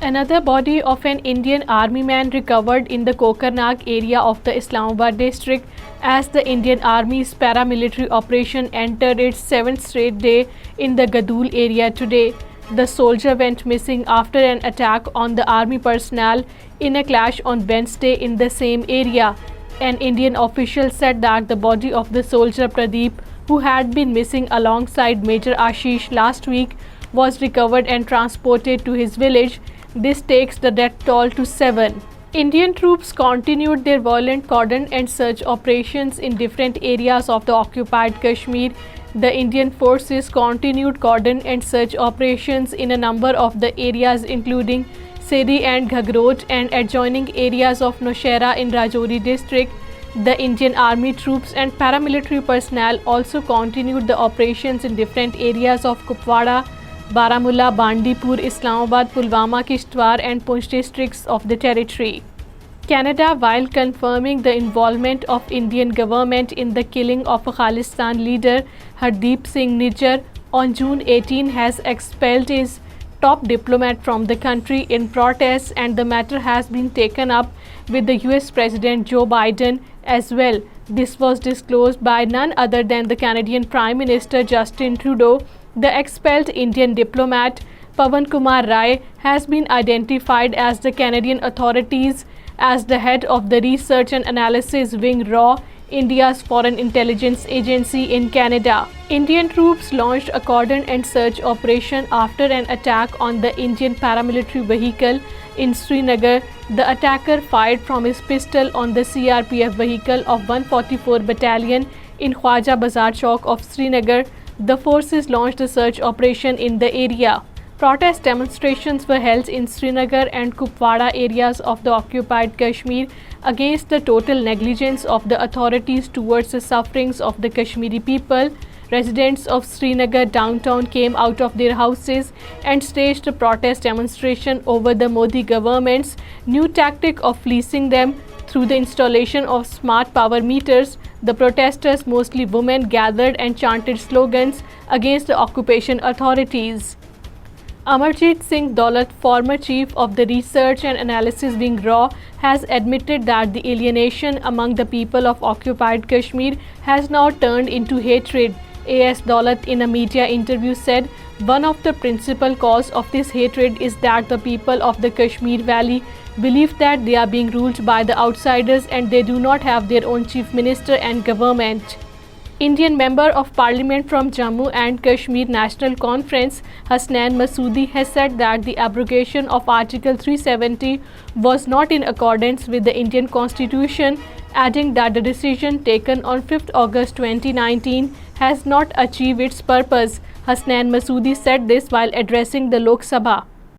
Another body of an Indian army man recovered in the Kokarnag area of the Islamabad district as the Indian Army's paramilitary operation entered its seventh straight day in the Gadul area today. The soldier went missing after an attack on the army personnel in a clash on Wednesday in the same area. An Indian official said that the body of the soldier Pradeep, who had been missing alongside Major Ashish last week, was recovered and transported to his village. This takes the death toll to 7. Indian troops continued their violent cordon and search operations in different areas of the occupied Kashmir. The Indian forces continued cordon and search operations in a number of the areas including Seri and Ghagrot and adjoining areas of Nowshera in Rajouri district. The Indian Army troops and paramilitary personnel also continued the operations in different areas of Kupwara, Baramulla, Bandipur, Islamabad, Pulwama, Kishtwar and Poonch districts of the territory. Canada, while confirming the involvement of Indian government in the killing of a Khalistan leader, Hardeep Singh Nijjar, on June 18 has expelled his top diplomat from the country in protest, and the matter has been taken up with the US President Joe Biden as well. This was disclosed by none other than the Canadian Prime Minister Justin Trudeau. The expelled Indian diplomat Pawan Kumar Rai has been identified as the Canadian authorities as the head of the Research and Analysis Wing RAW, India's foreign intelligence agency in Canada. Indian troops launched a cordon and search operation after an attack on the Indian paramilitary vehicle in Srinagar. The attacker fired from his pistol on the CRPF vehicle of 144 Battalion in Khwaja Bazar Chowk of Srinagar. The forces launched a search operation in the area. Protest demonstrations were held in Srinagar and Kupwara areas of the occupied Kashmir against the total negligence of the authorities towards the sufferings of the Kashmiri people. Residents of Srinagar downtown came out of their houses and staged a protest demonstration over the Modi government's new tactic of fleecing them through the installation of smart power meters. The protesters, mostly women, gathered and chanted slogans against the occupation authorities. Amarjit Singh Daulat, former chief of the Research and Analysis Wing RAW, has admitted that the alienation among the people of occupied Kashmir has now turned into hatred. A.S. Daulat, in a media interview, said one of the principal causes of this hatred is that the people of the Kashmir Valley believe that they are being ruled by the outsiders and they do not have their own chief minister and government. Indian Member of Parliament from Jammu and Kashmir National Conference, Hasnain Masoodi, has said that the abrogation of Article 370 was not in accordance with the Indian Constitution, adding that the decision taken on 5th August 2019 has not achieved its purpose. Hasnain Masoodi said this while addressing the Lok Sabha.